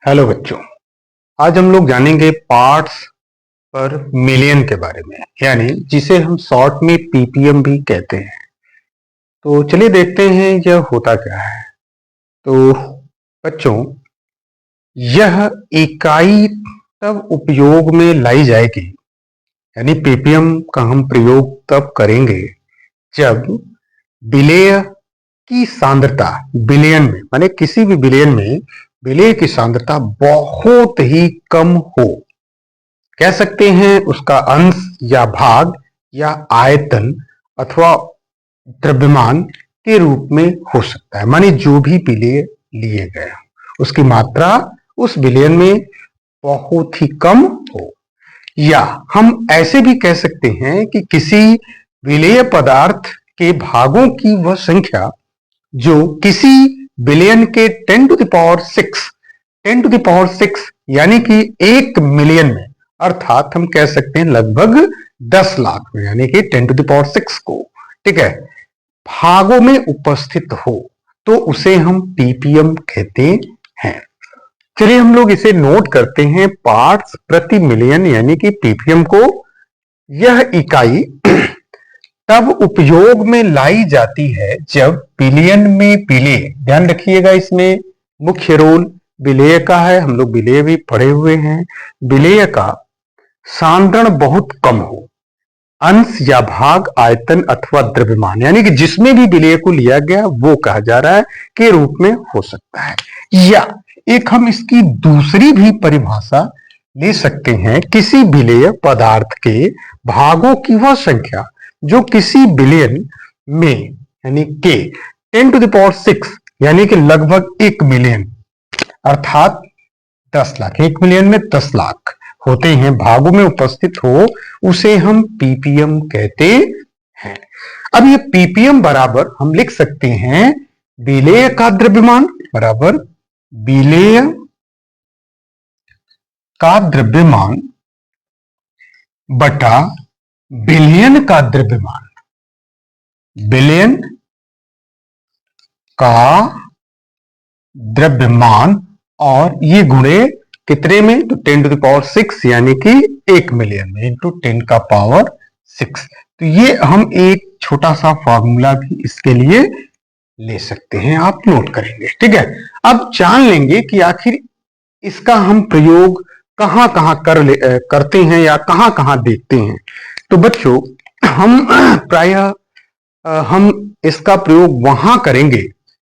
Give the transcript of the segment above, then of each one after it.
Hello बच्चों। आज हम लोग जानेंगे पार्ट्स पर मिलियन के बारे में, यानी जिसे हम शॉर्ट में पीपीएम भी कहते हैं। तो चलिए देखते हैं यह होता क्या है। तो बच्चों, यह इकाई तब उपयोग में लाई जाएगी, यानी पीपीएम का हम प्रयोग तब करेंगे जब विलेय की सांद्रता बिलियन में, माने किसी भी बिलियन में विलेय की सांद्रता बहुत ही कम हो। कह सकते हैं उसका अंश या भाग या आयतन अथवा द्रव्यमान के रूप में हो सकता है, माने जो भी विलेय लिए गए उसकी मात्रा उस विलयन में बहुत ही कम हो। या हम ऐसे भी कह सकते हैं कि किसी विलेय पदार्थ के भागों की वह संख्या जो किसी बिलियन के 10 to the power 6 यानी कि 1 मिलियन में, अर्थात हम कह सकते हैं लगभग 10 लाख में, यानी कि 10 to the power 6 को, ठीक है, भागों में उपस्थित हो तो उसे हम पीपीएम कहते हैं। चलिए हम लोग इसे नोट करते हैं, पार्ट्स प्रति मिलियन यानी कि पीपीएम को। यह इकाई तब उपयोग में लाई जाती है जब बिलियन में विलेय, ध्यान रखिएगा इसमें मुख्य रोल विलेय का है, हम लोग विलेय भी पढ़े हुए हैं, विलेय का सांद्रण बहुत कम हो, अंश या भाग आयतन अथवा द्रव्यमान, यानी कि जिसमें भी विलेय को लिया गया वो कहा जा रहा है के रूप में हो सकता है। या एक हम इसकी दूसरी भी परिभाषा ले सकते हैं, किसी विलेय पदार्थ के भागों की वह संख्या जो किसी बिलियन में, यानी के 10 to the power 6 यानी कि लगभग 1 मिलियन, अर्थात 10 लाख, 1 मिलियन में 10 लाख होते हैं, भागों में उपस्थित हो, उसे हम पीपीएम कहते हैं। अब ये पीपीएम बराबर हम लिख सकते हैं विलेय का द्रव्यमान बराबर विलेय का द्रव्यमान बटा बिलियन का द्रव्यमान, बिलियन का द्रव्यमान, और ये गुणे कितने में, तो 10 to the power 6 यानी कि 1 मिलियन में इंटू 10 का पावर 6। तो ये हम एक छोटा सा फॉर्मूला भी इसके लिए ले सकते हैं, आप नोट करेंगे, ठीक है। अब जान लेंगे कि आखिर इसका हम प्रयोग कहां कहां करते हैं या कहां कहां देखते हैं। तो बच्चों, हम प्रायः हम इसका प्रयोग वहां करेंगे,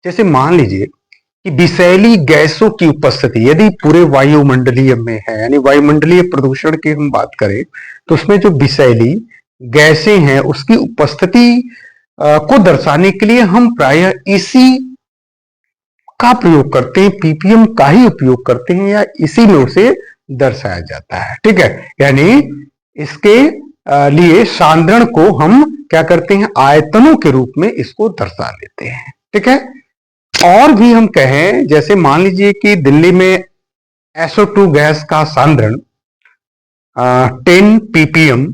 जैसे मान लीजिए कि विषैली गैसों की उपस्थिति यदि पूरे वायुमंडलीय में है, यानी वायुमंडलीय प्रदूषण की हम बात करें तो उसमें जो विषैली गैसें हैं उसकी उपस्थिति को दर्शाने के लिए हम प्रायः इसी का प्रयोग करते हैं, पीपीएम का ही उपयोग करते हैं, या इसी में उसे दर्शाया जाता है, ठीक है। यानी इसके लिए सांद्रण को हम क्या करते हैं, आयतनों के रूप में इसको दर्शा लेते हैं, ठीक है। और भी हम कहें, जैसे मान लीजिए कि दिल्ली में SO2 गैस का सांद्रण 10 पीपीएम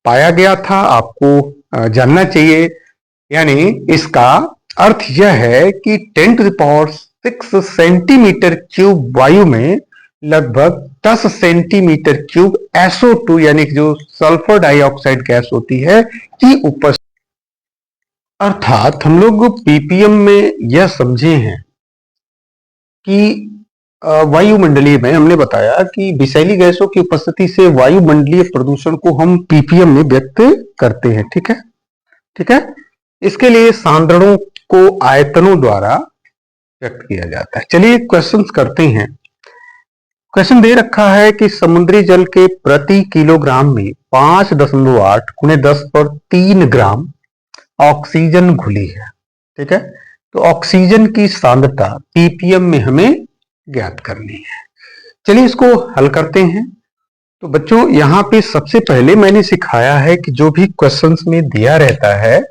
पाया गया था, आपको जानना चाहिए। यानी इसका अर्थ यह है कि 10 to the power 6 centimetre cube वायु में लगभग 10 सेंटीमीटर क्यूब SO2 यानी कि जो सल्फर डाइऑक्साइड गैस होती है की उपस्थिति, अर्थात हम लोग पीपीएम में यह समझे हैं कि वायुमंडलीय में हमने बताया कि विषैली गैसों की उपस्थिति से वायुमंडलीय प्रदूषण को हम पीपीएम में व्यक्त करते हैं, ठीक है, ठीक है। इसके लिए सांद्रणों को आयतनों द्वारा व्यक्त किया जाता है। चलिए क्वेश्चन करते हैं। क्वेश्चन दे रखा है कि समुद्री जल के प्रति किलोग्राम में 5.8 × 10⁻³ ग्राम ऑक्सीजन घुली है, ठीक है। तो ऑक्सीजन की सांद्रता पीपीएम में हमें ज्ञात करनी है। चलिए इसको हल करते हैं। तो बच्चों, यहां पे सबसे पहले मैंने सिखाया है कि जो भी क्वेश्चंस में दिया रहता है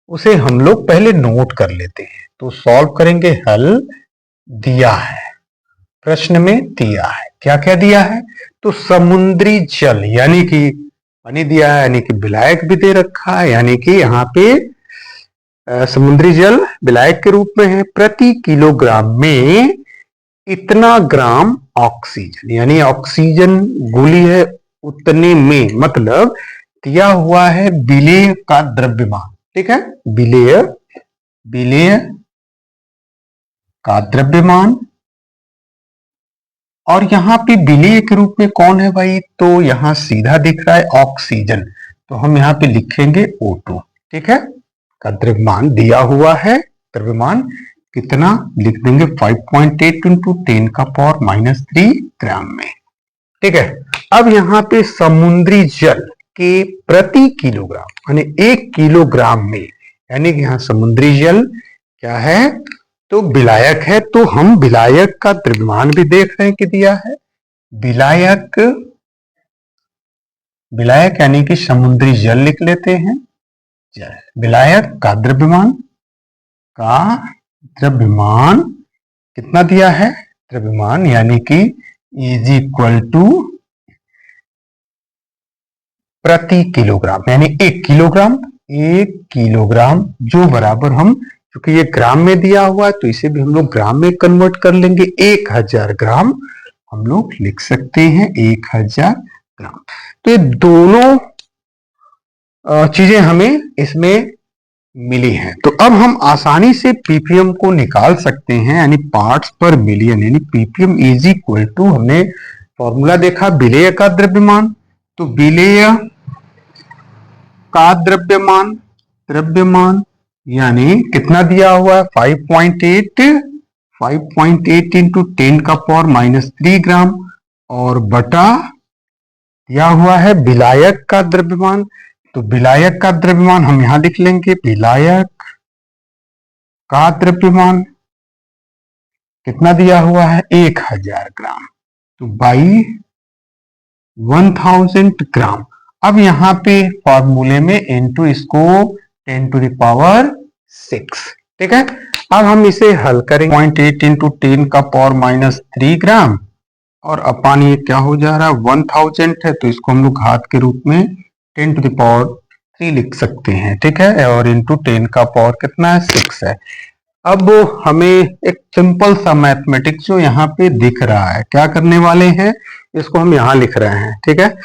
उसे हम लोग पहले नोट कर लेते हैं, तो सॉल्व करेंगे। हल दिया है, प्रश्न में दिया है, क्या क्या दिया है, तो समुद्री जल यानी कि पानी दिया है, यानी कि विलायक भी दे रखा है, यानी कि यहाँ पे समुद्री जल विलायक के रूप में है, प्रति किलोग्राम में इतना ग्राम ऑक्सीजन, यानी ऑक्सीजन गोली है उतने में, मतलब दिया हुआ है विलेय का द्रव्यमान, ठीक है, विलेय का द्रव्यमान। और यहाँ पे विलेय के रूप में कौन है भाई, तो यहाँ सीधा दिख रहा है ऑक्सीजन, तो हम यहाँ पे लिखेंगे O2, ठीक है। का द्रव्यमान दिया हुआ है, द्रव्यमान कितना लिख देंगे 5.8 इंटू 10⁻³ ग्राम में, ठीक है। अब यहाँ पे समुद्री जल के प्रति किलोग्राम, यानी 1 किलोग्राम में, यानी कि यहाँ समुद्री जल क्या है, तो विलायक है, तो हम विलायक का द्रव्यमान भी देख रहे हैं कि दिया है। विलायक, विलायक यानी कि समुद्री जल लिख लेते हैं, विलायक का द्रव्यमान, कितना दिया है, द्रव्यमान यानी कि इज इक्वल टू प्रति किलोग्राम, यानी 1 किलोग्राम, 1 किलोग्राम जो बराबर हम, क्योंकि ये ग्राम में दिया हुआ है तो इसे भी हम लोग ग्राम में कन्वर्ट कर लेंगे, 1000 ग्राम हम लोग लिख सकते हैं, 1000 ग्राम। तो ये दोनों चीजें हमें इसमें मिली हैं। तो अब हम आसानी से पीपीएम को निकाल सकते हैं, यानी पार्ट्स पर मिलियन, यानी पीपीएम इज इक्वल टू, हमने फॉर्मूला देखा विलेय का द्रव्यमान, तो विलेय का द्रव्यमान यानी कितना दिया हुआ है 5.8 इंटू 10⁻³ ग्राम, और बटा दिया हुआ है विलायक का द्रव्यमान, तो विलायक का द्रव्यमान हम यहां लिख लेंगे, विलायक का द्रव्यमान कितना दिया हुआ है 1000 ग्राम, तो बाई 1000 ग्राम। अब यहाँ पे फॉर्मूले में इनटू इसको 10⁻⁶, ठीक है। अब हम इसे हल करेंगे, 0.8 इंटू 10⁻³ ग्राम, और अपान ये क्या हो जा रहा है 1000 है, तो इसको हम लोग घात के रूप में 10⁻³ लिख सकते हैं, ठीक है, और इंटू 10 का पावर कितना है 6 है। अब हमें एक सिंपल सा मैथमेटिक्स जो यहाँ पे दिख रहा है, क्या करने वाले हैं, इसको हम यहाँ लिख रहे हैं, ठीक है।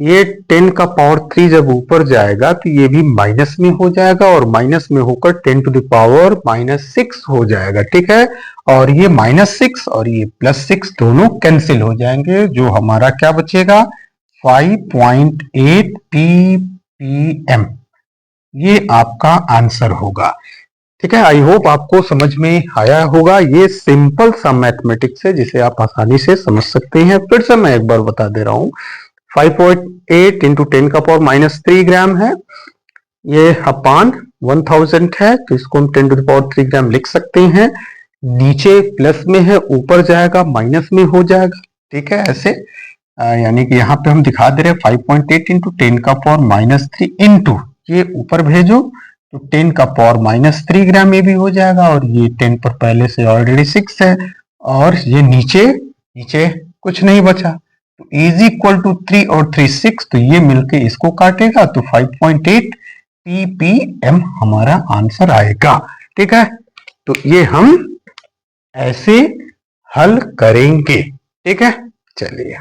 ये 10⁻³ जब ऊपर जाएगा तो ये भी माइनस में हो जाएगा, और माइनस में होकर 10⁻⁻6 हो जाएगा, ठीक है। और ये -6 और ये +6 दोनों कैंसिल हो जाएंगे, जो हमारा क्या बचेगा 5.8 ppm, ये आपका आंसर होगा, ठीक है। आई होप आपको समझ में आया होगा। ये सिंपल सा मैथमेटिक्स है जिसे आप आसानी से समझ सकते हैं। फिर से मैं एक बार बता दे रहा हूं, 5.8 इंटू 10⁻³ ग्राम है, ये अपान 1000 है, तो इसको हम 10⁻³ ग्राम लिख सकते हैं। नीचे प्लस में है, ऊपर जाएगा माइनस में हो जाएगा, ठीक है, ऐसे यानी कि यहाँ पे हम दिखा दे रहे हैं 5.8 इंटू 10⁻³ इंटू ये ऊपर भेजो तो 10⁻³ ग्राम ये भी हो जाएगा, और ये 10 पर पहले से ऑलरेडी 6 है, और ये नीचे कुछ नहीं बचा, तो इज इक्वल टू 3 और 3 6, तो ये मिलके इसको काटेगा, तो 5.8 ppm हमारा आंसर आएगा, ठीक है। तो ये हम ऐसे हल करेंगे, ठीक है। चलिए